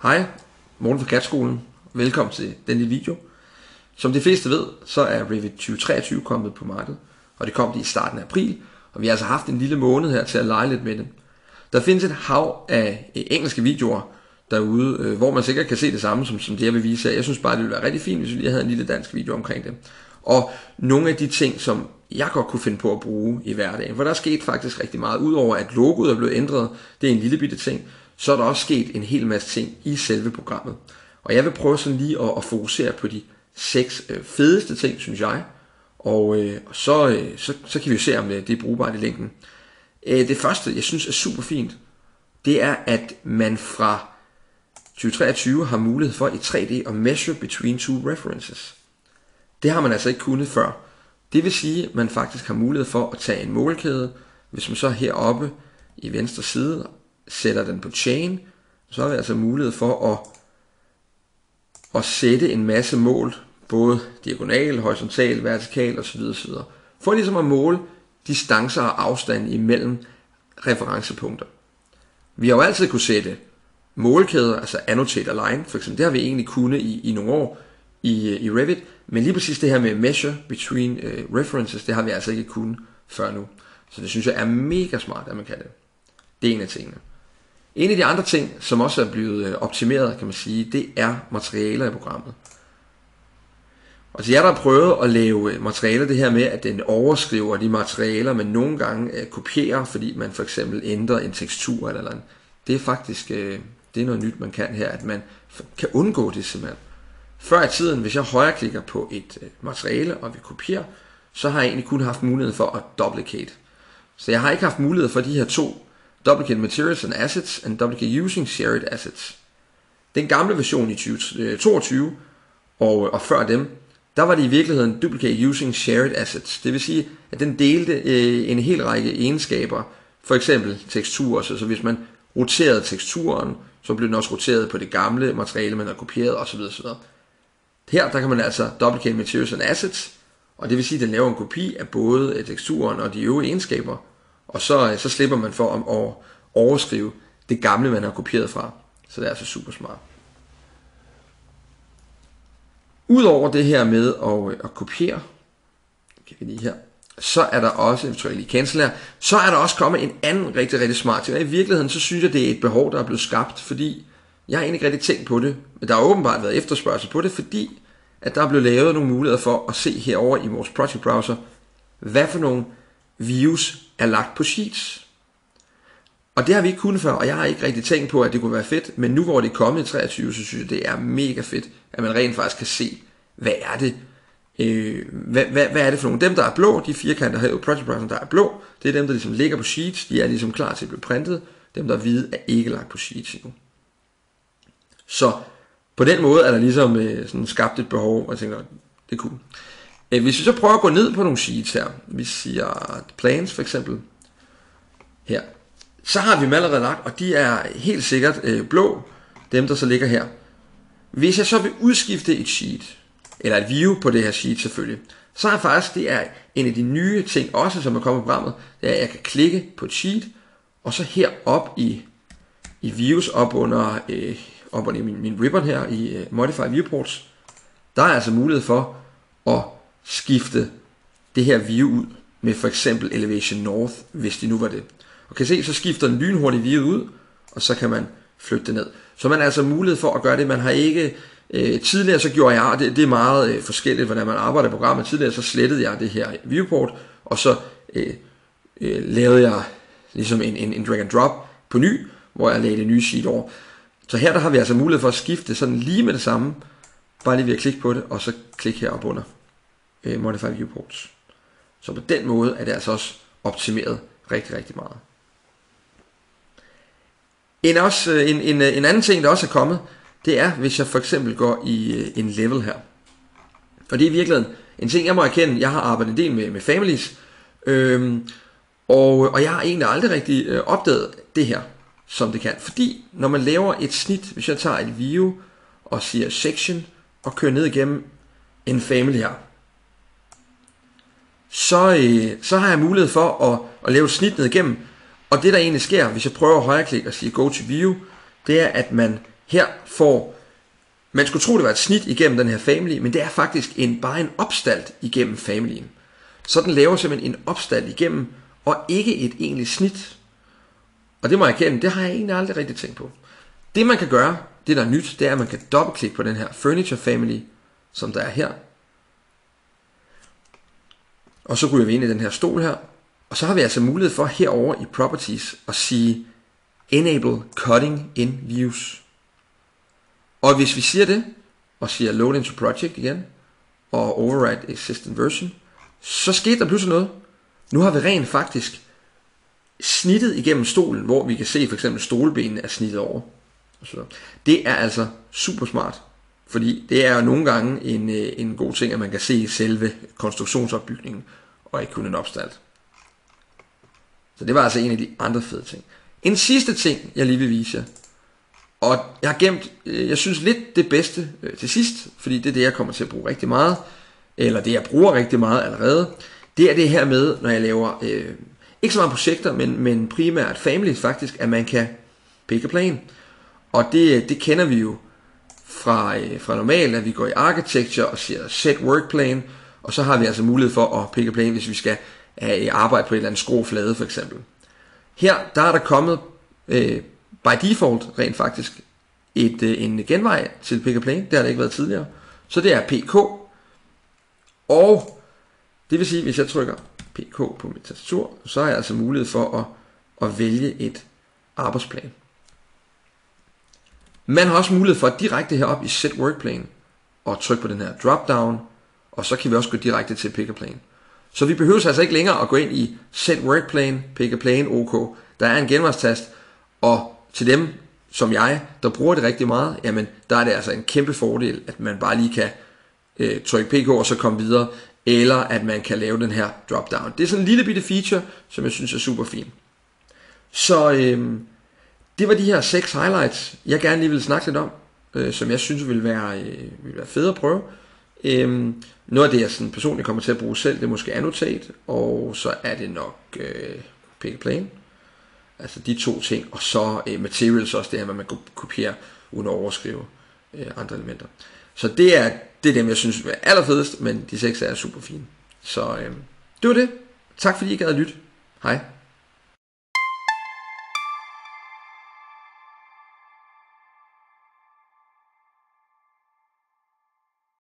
Hej, Morten fra CAD-skolen. Velkommen til denne video. Som de fleste ved, så er Revit 2023 kommet på markedet, og det kom det i starten af april, og vi har altså haft en lille måned her til at lege lidt med det. Der findes et hav af engelske videoer derude, hvor man sikkert kan se det samme, som det jeg vil vise her. Jeg synes bare, det ville være rigtig fint, hvis vi lige havde en lille dansk video omkring det. Og nogle af de ting, som jeg godt kunne finde på at bruge i hverdagen, for der er sket faktisk rigtig meget. Udover at logoet er blevet ændret, det er en lille bitte ting, så er der også sket en hel masse ting i selve programmet. Og jeg vil prøve sådan lige at fokusere på de 6 fedeste ting, synes jeg. Og så kan vi jo se, om det er brugbart i længden. Det første, jeg synes er super fint, det er, at man fra 2023 har mulighed for i 3D at measure between two references. Det har man altså ikke kunnet før. Det vil sige, at man faktisk har mulighed for at tage en målkæde. Hvis man så heroppe i venstre side sætter den på chain, så har vi altså mulighed for at sætte en masse mål, både diagonal, horisontal, vertikal osv. For ligesom at måle distancer og afstand imellem referencepunkter. Vi har jo altid kunne sætte målkæder, altså annotate a line, for eksempel. Det har vi egentlig kunnet i nogle år i Revit, men lige præcis det her med measure between references, det har vi altså ikke kunnet før nu. Så det synes jeg er mega smart, at man kan det. Det er en af tingene. En af de andre ting, som også er blevet optimeret, kan man sige, det er materialer i programmet. Og så jeg der har prøvet at lave materialer, det her med, at den overskriver de materialer, man nogle gange kopierer, fordi man for eksempel ændrer en tekstur eller andet. Det er faktisk det er noget nyt, man kan her, at man kan undgå det simpelthen. Før i tiden, hvis jeg højreklikker på et materiale og vil kopiere, så har jeg egentlig kun haft mulighed for at duplicate. Så jeg har ikke haft mulighed for de her 2, duplicate materials and assets and duplicate using shared assets. Den gamle version i 2022 og før dem, der var det i virkeligheden duplicate using shared assets. Det vil sige, at den delte en hel række egenskaber, for eksempel teksturer. Så hvis man roterede teksturen, så blev den også roteret på det gamle materiale, man har kopieret osv. Her der kan man altså duplicate materials and assets, og det vil sige, at den laver en kopi af både teksturen og de øvrige egenskaber, og så slipper man for at overskrive det gamle, man har kopieret fra. Så det er altså super smart. Udover det her med at kopiere, kan vi lige her, så er der også, jeg tror jeg lige cancel her, så er der også kommet en anden rigtig, rigtig smart ting. Og i virkeligheden, så synes jeg, det er et behov, der er blevet skabt, fordi jeg har egentlig ikke rigtig tænkt på det, men der har åbenbart været efterspørgsel på det, fordi at der er blevet lavet nogle muligheder for at se herover i vores project browser, hvad for nogle views er lagt på sheets. Og det har vi ikke kunnet før, og jeg har ikke rigtig tænkt på, at det kunne være fedt, men nu hvor det er kommet i 23, så synes jeg, det er mega fedt, at man rent faktisk kan se, hvad er det, hvad er det for nogle. Dem, der er blå, de firkanter her i project browser, der er blå, det er dem, der ligesom ligger på sheets, de er ligesom klar til at blive printet. Dem, der er hvide, er ikke lagt på sheets endnu. Så på den måde er der ligesom sådan skabt et behov, og jeg tænker, det er cool. Hvis vi så prøver at gå ned på nogle sheets her, vi siger plans for eksempel, her, så har vi dem allerede lagt, og de er helt sikkert blå, dem der så ligger her. Hvis jeg så vil udskifte et sheet, eller et view på det her sheet selvfølgelig, så er faktisk, det er en af de nye ting også, som er kommet i programmet, det er, at jeg kan klikke på et sheet, og så herop i views, op under min ribbon her i Modify Viewports, der er altså mulighed for at skifte det her view ud med for eksempel Elevation North, hvis det nu var det. Og kan se, så skifter den lynhurtigt view ud, og så kan man flytte det ned. Så man har altså mulighed for at gøre det. Man har ikke tidligere, så gjorde jeg, det er meget forskelligt, hvordan man arbejder i programmet. Tidligere så slettede jeg det her viewport, og så lavede jeg ligesom en drag and drop på ny, hvor jeg lagde det nye sheet over. Så her der har vi altså mulighed for at skifte sådan lige med det samme, bare lige ved at klikke på det, og så klikke heroppe under Modify Viewports. Så på den måde er det altså også optimeret rigtig, rigtig meget. En anden ting, der også er kommet, det er, hvis jeg for eksempel går i en level her. Og det er i virkeligheden en ting, jeg må erkende. Jeg har arbejdet en del med families, og jeg har egentlig aldrig rigtig opdaget det her, som det kan. Fordi når man laver et snit, hvis jeg tager et view og siger section, og kører ned igennem en family her, så har jeg mulighed for at lave et snit ned igennem. Og det der egentlig sker, hvis jeg prøver at højreklikke og sige go to view, det er, at man Her får, man skulle tro det var et snit igennem den her family, men det er faktisk bare en opstalt igennem familien. Så den laver simpelthen en opstalt igennem, og ikke et egentligt snit. Og det må jeg erkende, det har jeg egentlig aldrig rigtig tænkt på. Det man kan gøre, det der er nyt, det er at man kan dobbeltklikke på den her Furniture Family, som der er her. Og så ryger vi ind i den her stol her. Og så har vi altså mulighed for herover i Properties at sige Enable Cutting in Views. Og hvis vi siger det, og siger Load into Project igen, og Override Existing Version, så skete der pludselig noget. Nu har vi rent faktisk snittet igennem stolen, hvor vi kan se for eksempel stolbenene er snittet over. Så det er altså super smart, fordi det er jo nogle gange en god ting, at man kan se selve konstruktionsopbygningen, og ikke kun en opstalt. Så det var altså en af de andre fede ting. En sidste ting, jeg lige vil vise jer, og jeg har gemt, jeg synes lidt det bedste til sidst, fordi det er det, jeg kommer til at bruge rigtig meget, eller det, jeg bruger rigtig meget allerede, det er det her med, når jeg laver, ikke så mange projekter, men primært families faktisk, at man kan pick a plane. Og det kender vi jo fra normalt, at vi går i architecture og siger set work plane, og så har vi altså mulighed for at pick a plane, hvis vi skal arbejde på et eller andet skråflade for eksempel. Her der er der kommet by default rent faktisk en genvej til pick a plane, det har der ikke været tidligere. Så det er PK, og det vil sige, hvis jeg trykker PK på mit tastatur, så har jeg altså mulighed for at vælge et arbejdsplan. Man har også mulighed for at direkte herop i Set Work Plane og trykke på den her drop down, og så kan vi også gå direkte til Pick a Plane. Så vi behøver altså ikke længere at gå ind i Set Work Plane, Pick a Plane, OK. Der er en genvejstast, og til dem som jeg, der bruger det rigtig meget, jamen der er det altså en kæmpe fordel, at man bare lige kan trykke PK og så komme videre, eller at man kan lave den her drop down. Det er sådan en lille bitte feature, som jeg synes er super fin. Så det var de her 6 highlights, jeg gerne lige ville snakke lidt om, som jeg synes ville være fede at prøve. Noget af det, jeg sådan personligt kommer til at bruge selv, det er måske Annotate, og så er det nok Pick a Plane. Altså de 2 ting, og så Materials også, det her, man kan kopiere uden at overskrive andre elementer. Så det er dem, jeg synes er allerfedest, men de 6 er super fine. Så det var det. Tak fordi I gad at lytte. Hej.